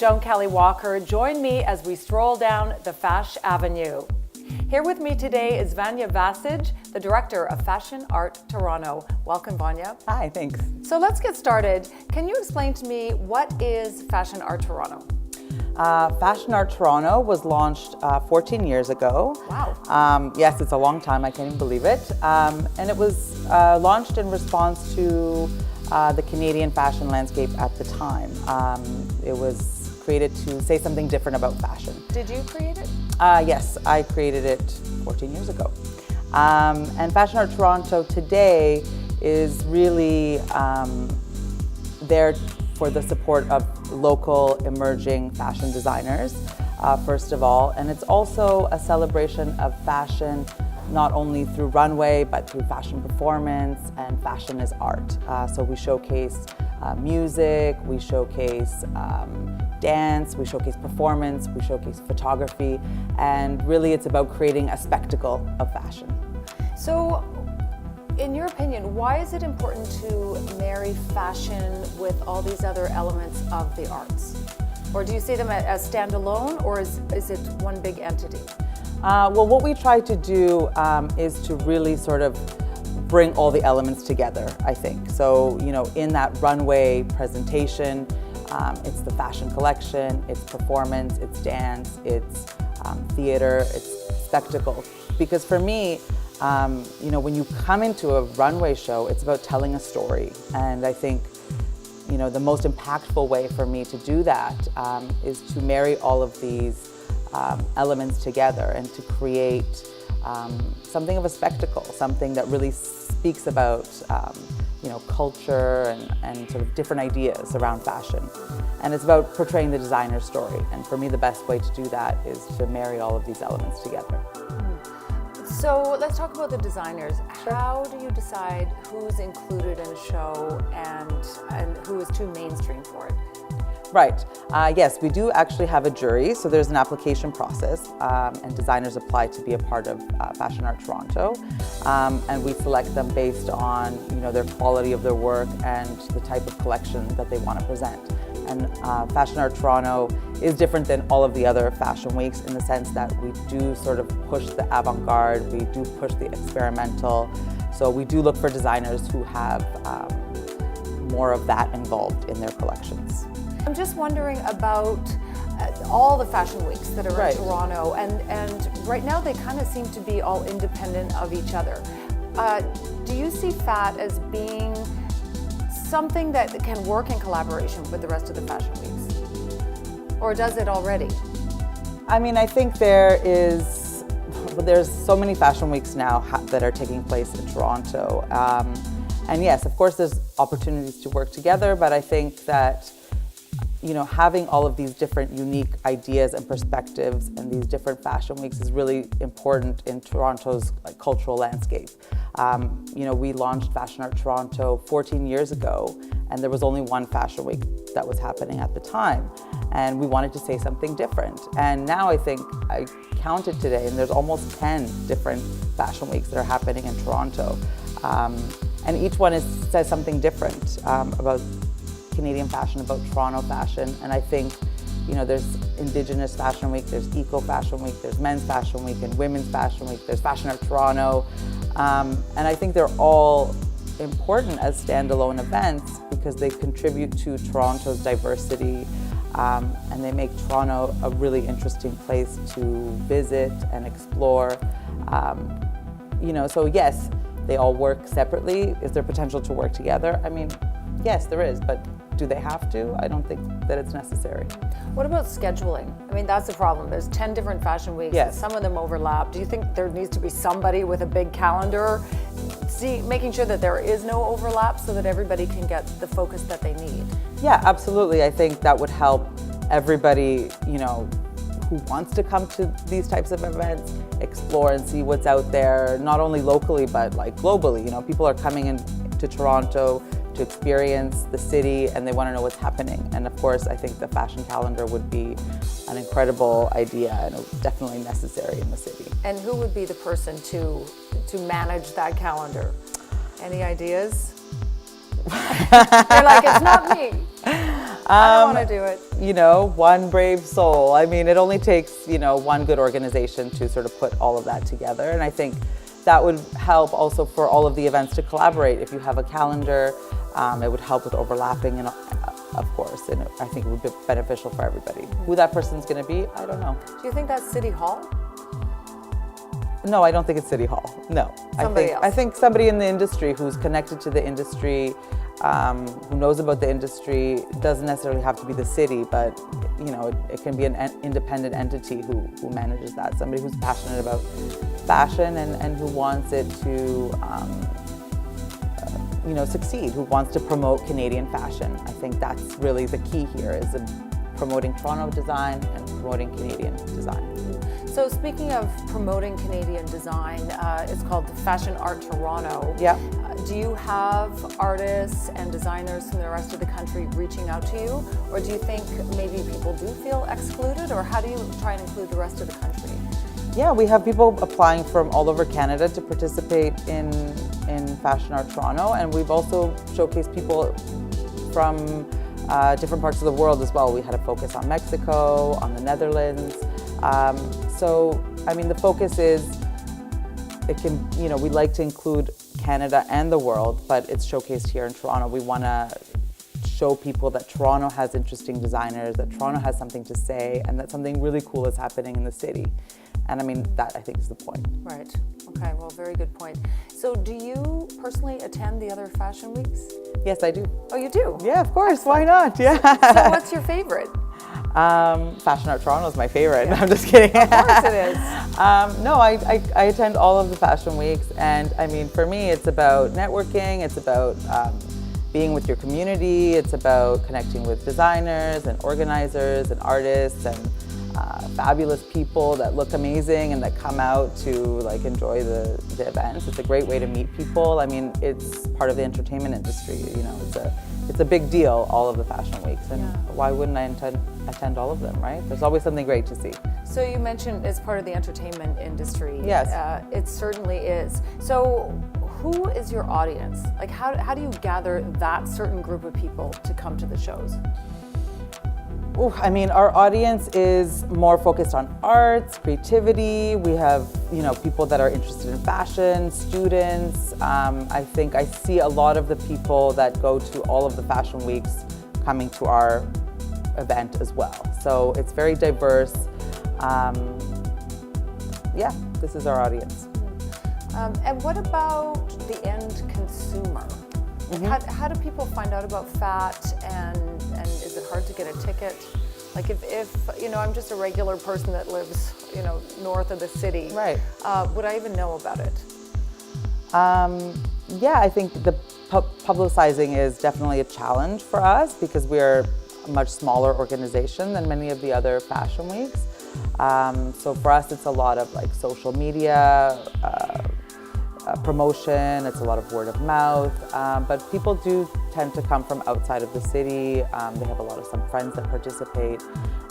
Joan Kelley Walker. Join me as we stroll down the Fash Avenue. Here with me today is Vanja Vasic, the Director of Fashion Art Toronto. Welcome, Vanja. Hi, thanks. So let's get started. Can you explain to me what is Fashion Art Toronto? Fashion Art Toronto was launched 14 years ago. Wow. Yes, it's a long time, I can't even believe it. And it was launched in response to the Canadian fashion landscape at the time. It was created to say something different about fashion. Did you create it? Yes, I created it 14 years ago. And Fashion Art Toronto today is really there for the support of local emerging fashion designers, first of all. And it's also a celebration of fashion, not only through runway, but through fashion performance, and fashion is art. So we showcase music, we showcase dance, we showcase performance, we showcase photography, and really it's about creating a spectacle of fashion. So, in your opinion, why is it important to marry fashion with all these other elements of the arts? Or do you see them as standalone, or is it one big entity? Well, what we try to do is to really sort of bring all the elements together, I think. So, you know, in that runway presentation, it's the fashion collection, it's performance, it's dance, it's theater, it's spectacle. Because for me, you know, when you come into a runway show, it's about telling a story. And I think, you know, the most impactful way for me to do that is to marry all of these elements together and to create something of a spectacle, something that really speaks about you know, culture and sort of different ideas around fashion. And it's about portraying the designer's story. And for me, the best way to do that is to marry all of these elements together. So let's talk about the designers. Sure. How do you decide who's included in a show and who is too mainstream for it? Right. Yes, we do actually have a jury, so there's an application process, and designers apply to be a part of Fashion Art Toronto, and we select them based on, you know, their quality of their work and the type of collection that they want to present. And Fashion Art Toronto is different than all of the other fashion weeks in the sense that we do sort of push the avant-garde, we do push the experimental, so we do look for designers who have more of that involved in their collections. I'm just wondering about all the fashion weeks that are Right. in Toronto, and right now they kind of seem to be all independent of each other. Do you see FAT as being something that can work in collaboration with the rest of the fashion weeks? Or does it already? I mean, I think there's so many fashion weeks now that are taking place in Toronto. And yes, of course, there's opportunities to work together, but I think that, you know, having all of these different unique ideas and perspectives and these different fashion weeks is really important in Toronto's cultural landscape. You know, we launched Fashion Art Toronto 14 years ago, and there was only one fashion week that was happening at the time. And we wanted to say something different. And now I think I counted today, and there's almost 10 different fashion weeks that are happening in Toronto. And each one says something different about Canadian fashion, about Toronto fashion. And I think, you know, there's Indigenous Fashion Week, there's Eco Fashion Week, there's Men's Fashion Week and Women's Fashion Week, there's Fashion Art Toronto. And I think they're all important as standalone events because they contribute to Toronto's diversity, and they make Toronto a really interesting place to visit and explore. You know, so yes, they all work separately. Is there potential to work together? I mean, yes, there is, but do they have to? I don't think that it's necessary. What about scheduling? I mean, that's the problem. There's 10 different fashion weeks. Yes. Some of them overlap. Do you think there needs to be somebody with a big calendar, making sure that there is no overlap so that everybody can get the focus that they need? Yeah, absolutely. I think that would help everybody, you know, who wants to come to these types of events, explore and see what's out there, not only locally, but like globally. You know, people are coming in to Toronto to experience the city and they want to know what's happening. And of course, I think the fashion calendar would be an incredible idea and definitely necessary in the city. And who would be the person to manage that calendar? Any ideas? You're like, it's not me. I don't want to do it. You know, one brave soul. I mean, it only takes, you know, one good organization to sort of put all of that together. And I think that would help also for all of the events to collaborate. If you have a calendar, it would help with overlapping, and of course, and I think it would be beneficial for everybody. Who that person's going to be, I don't know. Do you think that's City Hall? No, I don't think it's City Hall. No. I think somebody in the industry who's connected to the industry, who knows about the industry, doesn't necessarily have to be the city, but you know, it can be an independent entity who manages that. Somebody who's passionate about fashion and who wants it to you know, succeed, who wants to promote Canadian fashion. I think that's really the key here, is promoting Toronto design and promoting Canadian design. So speaking of promoting Canadian design, it's called Fashion Art Toronto. Yeah. Do you have artists and designers from the rest of the country reaching out to you? Or do you think maybe people do feel excluded? Or how do you try and include the rest of the country? Yeah, we have people applying from all over Canada to participate in Fashion Art Toronto, and we've also showcased people from different parts of the world as well. We had a focus on Mexico, on the Netherlands. So, I mean, the focus is, it can, you know, we like to include Canada and the world, but it's showcased here in Toronto. We want to show people that Toronto has interesting designers, that Toronto has something to say, and that something really cool is happening in the city. And I mean, that I think is the point. Right. Okay, well, very good point. So do you personally attend the other fashion weeks? Yes, I do. Oh, you do? Yeah, of course. Excellent. Why not? Yeah. So what's your favorite? Fashion Art Toronto is my favorite. Yeah. I'm just kidding. Of course it is. No, I attend all of the fashion weeks, and I mean, for me, it's about networking. It's about being with your community. It's about connecting with designers and organizers and artists and fabulous people that look amazing and that come out to like enjoy the events. It's a great way to meet people. I mean, it's part of the entertainment industry. You know, it's a big deal, all of the fashion weeks, and why wouldn't I attend all of them, right? There's always something great to see. So you mentioned it's part of the entertainment industry. Yes. It certainly is. So who is your audience? Like how do you gather that certain group of people to come to the shows? I mean, our audience is more focused on arts, creativity. We have, you know, people that are interested in fashion, students. I think I see a lot of the people that go to all of the fashion weeks coming to our event as well. So it's very diverse. Yeah, this is our audience. And what about the end consumer? Mm-hmm. How do people find out about FAT, and is it hard to get a ticket? Like if you know, I'm just a regular person that lives, you know, north of the city, right? Would I even know about it? Yeah, I think the publicizing is definitely a challenge for us because we are a much smaller organization than many of the other fashion weeks. So for us, it's a lot of like social media, promotion, it's a lot of word of mouth, but people do tend to come from outside of the city. They have a lot of some friends that participate.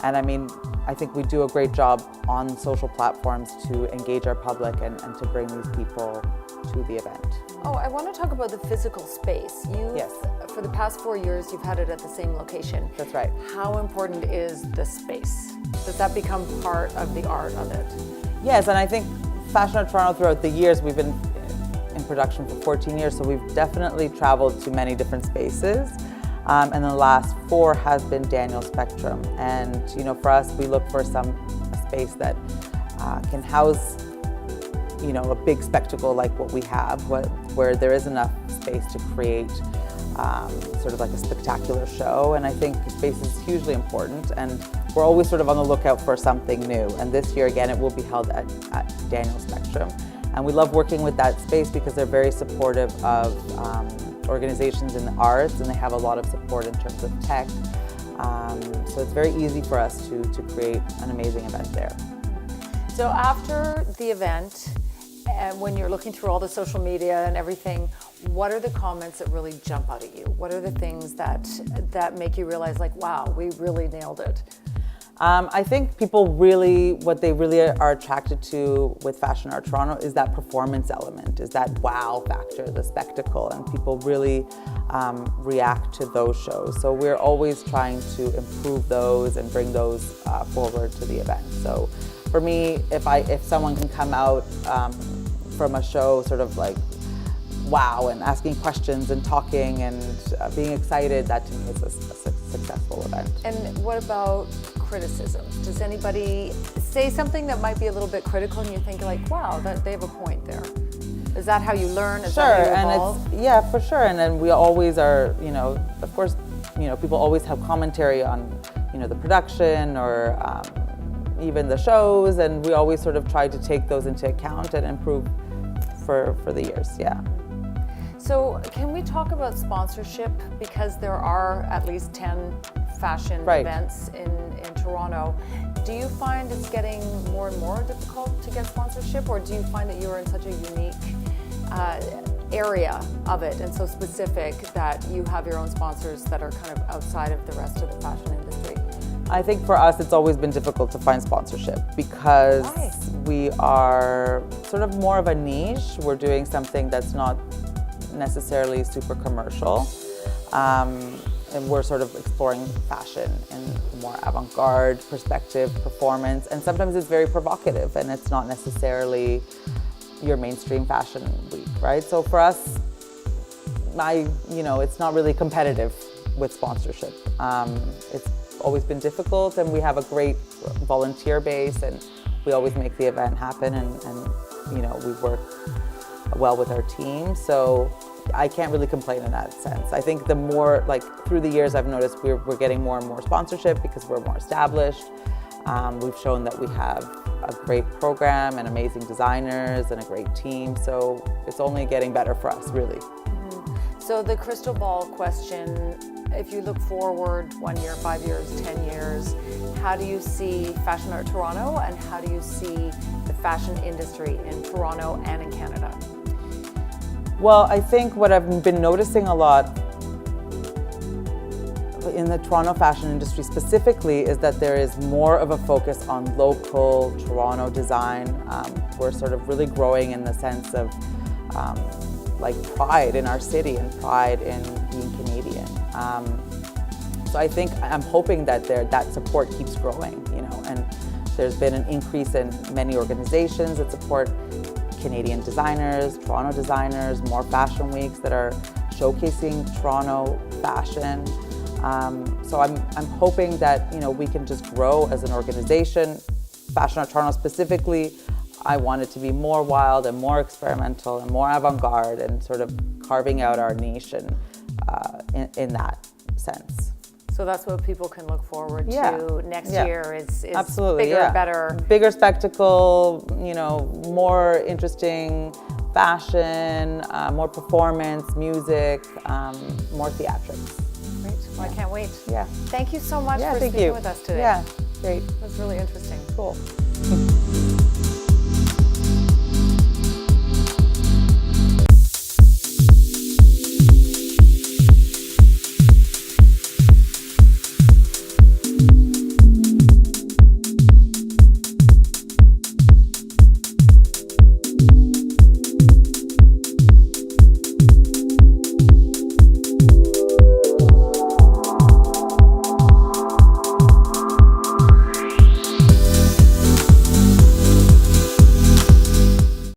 And I mean, I think we do a great job on social platforms to engage our public and to bring these people to the event. Oh, I want to talk about the physical space. Yes. For the past 4 years, you've had it at the same location. That's right. How important is the space? Does that become part of the art of it? Yes, and I think Fashion Art Toronto throughout the years, we've been in production for 14 years, so we've definitely traveled to many different spaces. And the last 4 has been Daniel Spectrum. And you know, for us, we look for a space that can house, you know, a big spectacle like what we have, where there is enough space to create sort of like a spectacular show. And I think space is hugely important, and we're always sort of on the lookout for something new. And this year, again, it will be held at Daniel Spectrum. And we love working with that space because they're very supportive of organizations in the arts, and they have a lot of support in terms of tech. So it's very easy for us to create an amazing event there. So after the event, and when you're looking through all the social media and everything, what are the comments that really jump out at you? What are the things that make you realize, like, wow, we really nailed it? I think people really, what they really are attracted to with Fashion Art Toronto is that performance element, is that wow factor, the spectacle, and people really react to those shows. So we're always trying to improve those and bring those forward to the event. So for me, if someone can come out from a show sort of like wow and asking questions and talking and being excited, that to me is a successful event. And what about criticism? Does anybody say something that might be a little bit critical and you think like, wow, that they have a point there? Is that how you learn? Is that how you evolve? And yeah, for sure. And then we always are, of course, people always have commentary on, the production or even the shows, and we always sort of try to take those into account and improve for the years, yeah. So can we talk about sponsorship? Because there are at least 10 fashion events in Toronto. Do you find it's getting more and more difficult to get sponsorship, or do you find that you're in such a unique area of it and so specific that you have your own sponsors that are kind of outside of the rest of the fashion industry? I think for us it's always been difficult to find sponsorship because we are sort of more of a niche. We're doing something that's not necessarily super commercial, and we're sort of exploring fashion in a more avant-garde perspective, performance, and sometimes it's very provocative and it's not necessarily your mainstream fashion week, right? So for us, it's not really competitive with sponsorship. It's always been difficult, and we have a great volunteer base, and we always make the event happen, and we work well with our team. So I can't really complain in that sense. I think the more, through the years, I've noticed we're getting more and more sponsorship because we're more established. We've shown that we have a great program and amazing designers and a great team. So it's only getting better for us, really. Mm-hmm. So the crystal ball question, if you look forward 1 year, 5 years, 10 years, how do you see Fashion Art Toronto, and how do you see the fashion industry in Toronto and in Canada? Well, I think what I've been noticing a lot in the Toronto fashion industry specifically is that there is more of a focus on local Toronto design. We're sort of really growing in the sense of pride in our city and pride in being Canadian. So I think I'm hoping that that support keeps growing, and there's been an increase in many organizations that support Canadian designers, Toronto designers, more fashion weeks that are showcasing Toronto fashion. So I'm hoping that we can just grow as an organization. Fashion Art Toronto specifically, I want it to be more wild and more experimental and more avant-garde and sort of carving out our niche and in that sense. So that's what people can look forward to next year is absolutely bigger, better. Bigger spectacle, more interesting fashion, more performance, music, more theatrics. Great. Well, I can't wait. Yeah. Thank you so much for speaking with us today. Yeah, great. It was really interesting. Cool.